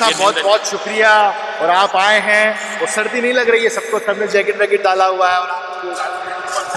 साहब बहुत बहुत शुक्रिया। और आप आए हैं और सर्दी नहीं लग रही है सबको, सबने जैकेट वैकेट डाला हुआ है। और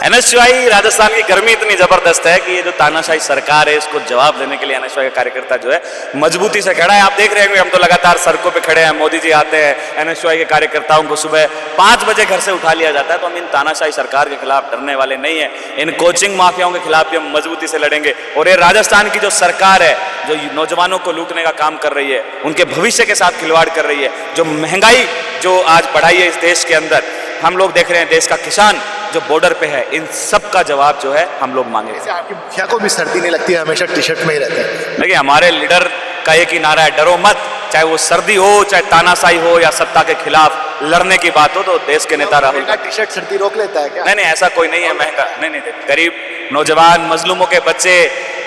एनएसयूआई राजस्थान की गर्मी इतनी जबरदस्त है कि ये जो तानाशाही सरकार है इसको जवाब देने के लिए एनएसयूआई का कार्यकर्ता जो है मजबूती से खड़ा है। आप देख रहे हैं हम तो लगातार सड़कों पे खड़े हैं। मोदी जी आते हैं, एनएसयूआई के कार्यकर्ताओं को सुबह 5 बजे घर से उठा लिया जाता है। तो हम इन तानाशाही सरकार के खिलाफ डरने वाले नहीं है। इन कोचिंग माफियाओं के खिलाफ भी हम मजबूती से लड़ेंगे। और ये राजस्थान की जो सरकार है जो नौजवानों को लूटने का काम कर रही है, उनके भविष्य के साथ खिलवाड़ कर रही है, जो महंगाई जो आज बढ़ाई है इस देश के अंदर, हम लोग देख रहे हैं देश का किसान जो बॉर्डर पे है, इन सब का जवाब जो है हम लोग मांगे। जैसे आपके मुखिया को भी सर्दी नहीं लगती है, हमेशा टी शर्ट में ही रहते हैं। देखिए हमारे लीडर का एक ही नारा है, डरो मत। चाहे वो सर्दी हो, चाहे तानाशाही हो, या सत्ता के खिलाफ लड़ने की बात हो, तो देश के नेता राहुल टी शर्ट सर्दी रोक लेता है क्या? नहीं, ऐसा कोई नहीं है महंगा। नहीं, गरीब नौजवान मजलूमों के बच्चे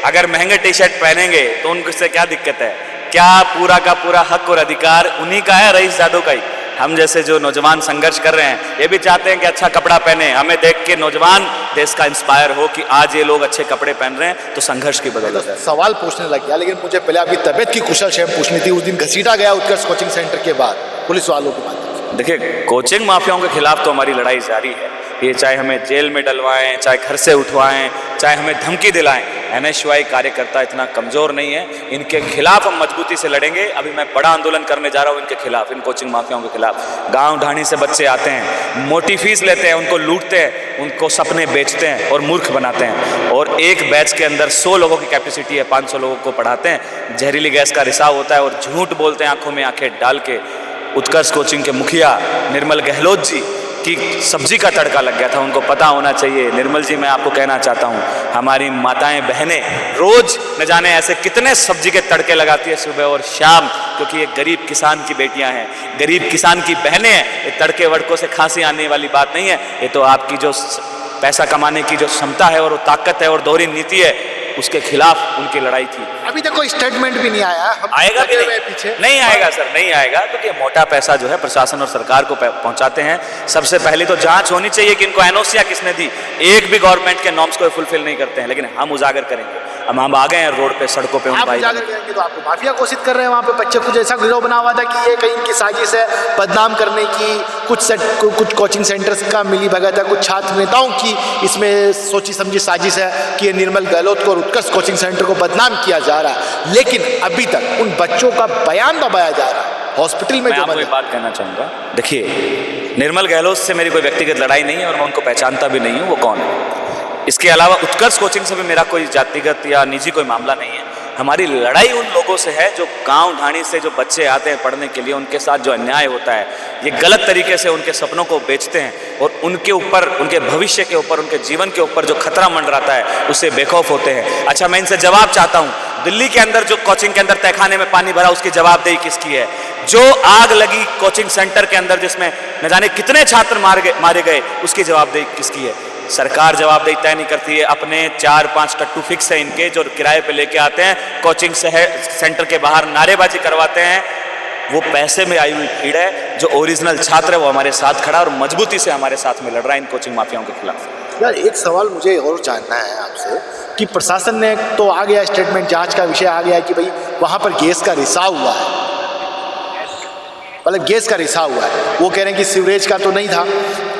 अगर महंगे टी शर्ट पहनेंगे तो उनसे क्या दिक्कत है? क्या पूरा का पूरा हक और अधिकार उन्हीं का है, रईस जादव का ही। हम जैसे जो नौजवान संघर्ष कर रहे हैं ये भी चाहते हैं कि अच्छा कपड़ा पहने। हमें देख के नौजवान देश का इंस्पायर हो कि आज ये लोग अच्छे कपड़े पहन रहे हैं, तो संघर्ष की बदौलत है। सवाल पूछने लग गया, लेकिन मुझे पहले आपकी तबियत की कुशल क्षेम पूछनी थी। उस दिन घसीटा गया उत्कर्ष कोचिंग सेंटर के बाद पुलिस वालों के माध्यम से। देखिए कोचिंग माफियाओं के खिलाफ तो हमारी लड़ाई जारी है। ये चाहे हमें जेल में डलवाएं, चाहे घर से उठवाएं, चाहे हमें धमकी दिलाएं, एनएसयूआई कार्यकर्ता इतना कमजोर नहीं है। इनके खिलाफ हम मजबूती से लड़ेंगे। अभी मैं बड़ा आंदोलन करने जा रहा हूँ इनके खिलाफ, इन कोचिंग माफियाओं के खिलाफ। गांव ढाणी से बच्चे आते हैं, मोटी फीस लेते हैं, उनको लूटते हैं, उनको सपने बेचते हैं और मूर्ख बनाते हैं। और एक बैच के अंदर 100 लोगों की कैपेसिटी है, 500 लोगों को पढ़ाते हैं। जहरीली गैस का रिसाव होता है और झूठ बोलते हैं आंखों में आंखें डाल के। उत्कर्ष कोचिंग के मुखिया निर्मल गहलोत जी की सब्जी का तड़का लग गया था, उनको पता होना चाहिए। निर्मल जी, मैं आपको कहना चाहता हूँ, हमारी माताएं बहनें रोज न जाने ऐसे कितने सब्जी के तड़के लगाती है सुबह और शाम, क्योंकि ये गरीब किसान की बेटियां हैं, गरीब किसान की बहनें हैं। ये तड़के वड़कों से खांसी आने वाली बात नहीं है। ये तो आपकी जो पैसा कमाने की जो क्षमता है और वो ताकत है और दोहरी नीति है, उसके खिलाफ उनकी लड़ाई थी। अभी तक कोई स्टेटमेंट भी नहीं आया। आएगा भी नहीं आएगा सर, नहीं आएगा, क्योंकि मोटा पैसा जो है प्रशासन और सरकार को पहुंचाते हैं। सबसे पहले तो जांच होनी चाहिए कि इनको एनओसी किसने दी। एक भी गवर्नमेंट के नॉर्म्स को फुलफिल नहीं करते हैं, लेकिन हम उजागर करेंगे। हम आ गए हैं रोड पे, सड़कों पे। आप उजागर करेंगे तो आपको माफिया घोषित कर रहे हैं। वहाँ पे बच्चे कुछ ऐसा गिरोह बना हुआ था कि ये कहीं इनकी साजिश है बदनाम करने की। कुछ कोचिंग सेंटर्स का मिली भगत है, कुछ छात्र नेताओं की इसमें सोची समझी साजिश है कि ये निर्मल गहलोत को और उत्कर्ष कोचिंग सेंटर को बदनाम किया जा रहा है। लेकिन अभी तक उन बच्चों का बयान दबाया जा रहा है हॉस्पिटल में। मैं आपको एक बात कहना चाहूँगा, देखिए निर्मल गहलोत से मेरी कोई व्यक्तिगत लड़ाई नहीं है और मैं उनको पहचानता भी नहीं हूँ वो कौन है। इसके अलावा उत्कर्ष कोचिंग से भी मेरा कोई जातिगत या निजी कोई मामला नहीं है। हमारी लड़ाई उन लोगों से है जो गांव ढाणी से जो बच्चे आते हैं पढ़ने के लिए, उनके साथ जो अन्याय होता है, ये गलत तरीके से उनके सपनों को बेचते हैं और उनके ऊपर, उनके भविष्य के ऊपर, उनके जीवन के ऊपर जो खतरा मंडराता है उससे बेखौफ होते हैं। अच्छा, मैं इनसे जवाब चाहता हूँ, दिल्ली के अंदर जो कोचिंग के अंदर तहखाने में पानी भरा, उसकी जवाबदेही किसकी है? जो आग लगी कोचिंग सेंटर के अंदर जिसमें न जाने कितने छात्र मारे गए, उसकी जवाबदेही किसकी है? सरकार जवाबदेही तय नहीं करती है। अपने 4-5 टट्टू फिक्स है इनके, जो किराए पे लेके आते हैं, कोचिंग सेंटर के बाहर नारेबाजी करवाते हैं। वो पैसे में आई हुई भीड़ है। जो ओरिजिनल छात्र है वो हमारे साथ खड़ा और मजबूती से हमारे साथ में लड़ रहा है इन कोचिंग माफियाओं के खिलाफ। यार एक सवाल मुझे और जानना है आपसे कि प्रशासन ने तो आ गया स्टेटमेंट, जांच का विषय आ गया कि भाई वहाँ पर गैस का रिसाव हुआ है, मतलब गैस का रिसाव हुआ है। वो कह रहे हैं कि सीवरेज का तो नहीं था।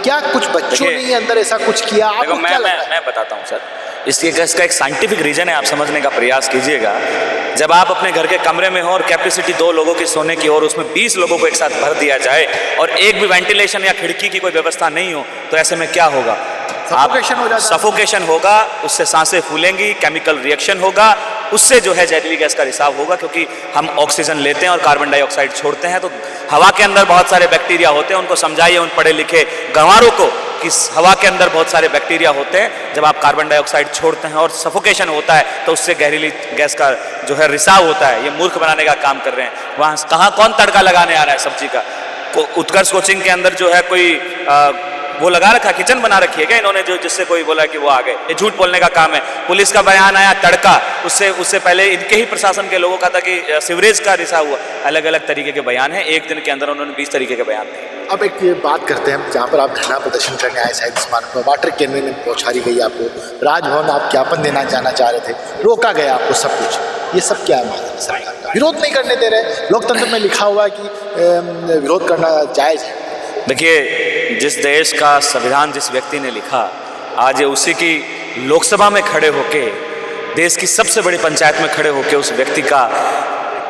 क्या कुछ बच्चों ने अंदर ऐसा कुछ किया? आपको क्या लगता है? मैं बताता हूँ सर, इसका एक साइंटिफिक रीजन है, आप समझने का प्रयास कीजिएगा। जब आप अपने घर के कमरे में हो और कैपेसिटी 2 लोगों की सोने की और उसमें 20 लोगों को एक साथ भर दिया जाए और एक भी वेंटिलेशन या खिड़की की कोई व्यवस्था नहीं हो, तो ऐसे में क्या होगा? सफोकेशन होगा, उससे सांसें फूलेंगी, केमिकल रिएक्शन होगा, उससे जो है जहरीली गैस का रिसाव होगा। क्योंकि हम ऑक्सीजन लेते हैं और कार्बन डाइऑक्साइड छोड़ते हैं, तो हवा के अंदर बहुत सारे बैक्टीरिया होते हैं। उनको समझाइए उन पढ़े लिखे गंवारों को कि हवा के अंदर बहुत सारे बैक्टीरिया होते हैं। जब आप कार्बन डाइऑक्साइड छोड़ते हैं और सफोकेशन होता है तो उससे जहरीली गैस का जो है रिसाव होता है। ये मूर्ख बनाने का काम कर रहे हैं। वहाँ कहाँ कौन तड़का लगाने आ रहा है सब्जी का? उत्कर्ष कोचिंग के अंदर जो है कोई वो लगा रखा, किचन बना रखी है क्या इन्होंने, जो जिससे कोई बोला कि वो आ गए? ये झूठ बोलने का काम है। पुलिस का बयान आया तड़का, उससे पहले इनके ही प्रशासन के लोगों का था कि सीवरेज का रिसाव हुआ। अलग अलग तरीके के बयान हैं। एक दिन के अंदर उन्होंने 20 तरीके के बयान दिए। अब एक ये बात करते हैं, जहाँ पर आप धरना प्रदर्शन करने आए शहीद स्मारक पर, वाटर कैन में पहुँचाई गई आपको, राजभवन आप ज्ञापन देना जाना चाह रहे थे, रोका गया आपको सब कुछ, ये सब क्या है? गांधी सरकार का, विरोध नहीं करने दे रहे। लोकतंत्र में लिखा हुआ है कि विरोध करना जायज़ है। देखिए, जिस देश का संविधान जिस व्यक्ति ने लिखा, आज ये उसी की लोकसभा में खड़े होके, देश की सबसे बड़ी पंचायत में खड़े होके उस व्यक्ति का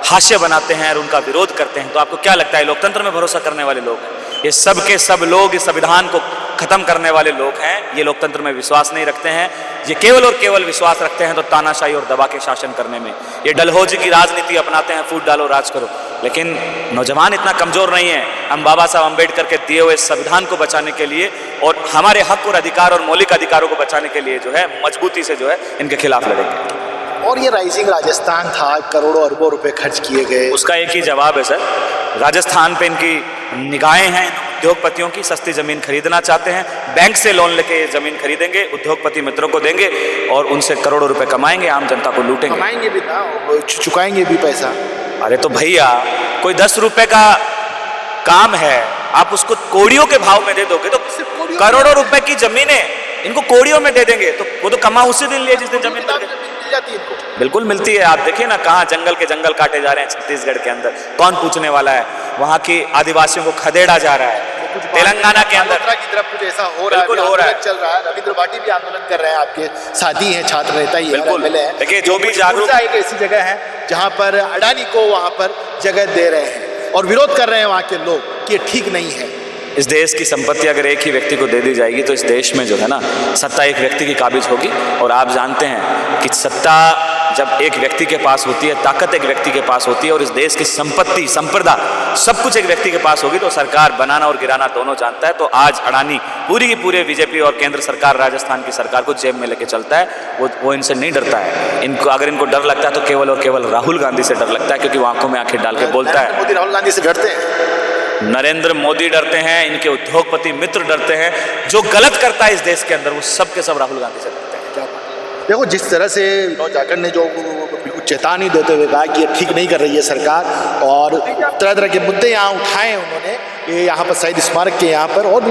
हास्य बनाते हैं और उनका विरोध करते हैं, तो आपको क्या लगता है लोकतंत्र में भरोसा करने वाले लोग हैं? ये सब के सब लोग इस संविधान को खत्म करने वाले लोग हैं। ये लोकतंत्र में विश्वास नहीं रखते हैं। ये केवल और केवल विश्वास रखते हैं तो तानाशाही और दबा के शासन करने में। ये डलहौजी की राजनीति अपनाते हैं, फूट डालो राज करो। लेकिन नौजवान इतना कमजोर नहीं है। हम बाबा साहब अम्बेडकर के दिए हुए संविधान को बचाने के लिए और हमारे हक और अधिकार और मौलिक अधिकारों को बचाने के लिए जो है मजबूती से जो है इनके खिलाफ लड़ेंगे। और ये राइजिंग राजस्थान था, करोड़ों अरबों रुपए खर्च किए गए। उसका एक ही जवाब है सर, राजस्थान पे इनकी निगाहें हैं उद्योगपतियों की। सस्ती ज़मीन खरीदना चाहते हैं, बैंक से लोन लेके ज़मीन खरीदेंगे, उद्योगपति मित्रों को देंगे और उनसे करोड़ों रुपए कमाएंगे, आम जनता को लूटेंगे। कमाएंगे भी ना, चुकाएंगे भी पैसा। अरे तो भैया, कोई 10 रुपए का काम है, आप उसको कोड़ियों के भाव में दे दोगे तो करोड़ों रुपए की जमीनें इनको कोड़ियों में दे देंगे, तो वो तो कमा उसी दिन लिए जिस दिन जमीन मिल जाती है इनको। बिल्कुल मिलती है। आप देखिए ना, कहाँ जंगल के जंगल काटे जा रहे हैं छत्तीसगढ़ के अंदर, कौन पूछने वाला है? वहाँ की आदिवासियों को खदेड़ा जा रहा है। तेलंगाना के अंदर की तरफ कुछ ऐसा हो रहा है, बिल्कुल हो रहा है, चल रहा है। रविंद्र भाटी भी आंदोलन कर रहे हैं, आपके साथी हैं, छात्र नेता ही है। बिल्कुल। देखिए, जो भी जागरूक एक ऐसी जगह है जहाँ पर अडानी को वहाँ पर जगह दे रहे हैं और विरोध कर रहे हैं वहाँ के लोग कि ये ठीक नहीं है। इस देश की संपत्ति अगर एक ही व्यक्ति को दे दी जाएगी तो इस देश में जो है ना, सत्ता एक व्यक्ति की काबिज होगी। और आप जानते हैं कि सत्ता जब एक व्यक्ति के पास होती है, ताकत एक व्यक्ति के पास होती है और इस देश की संपत्ति संपदा सब कुछ एक व्यक्ति के पास होगी तो सरकार बनाना और गिराना दोनों जानता है। तो आज अडानी पूरी की पूरे बीजेपी और केंद्र सरकार, राजस्थान की सरकार को जेब में लेके चलता है। वो इनसे नहीं डरता है। इनको अगर इनको डर लगता है तो केवल और केवल राहुल गांधी से डर लगता है, क्योंकि वो आंखों में आंखें डाल के बोलता है। मोदी राहुल गांधी से डरते हैं, नरेंद्र मोदी डरते हैं, इनके उद्योगपति मित्र डरते हैं। जो गलत करता है इस देश के अंदर वो सब के सब राहुल गांधी से डरते हैं। देखो, जिस तरह से विनोद जाखड़ ने जो बिल्कुल चेतावनी देते हुए कहा कि ये ठीक नहीं कर रही है सरकार, और तरह तरह के मुद्दे यहाँ उठाए उन्होंने, ये यहाँ पर शहीद स्मारक के यहाँ पर और भी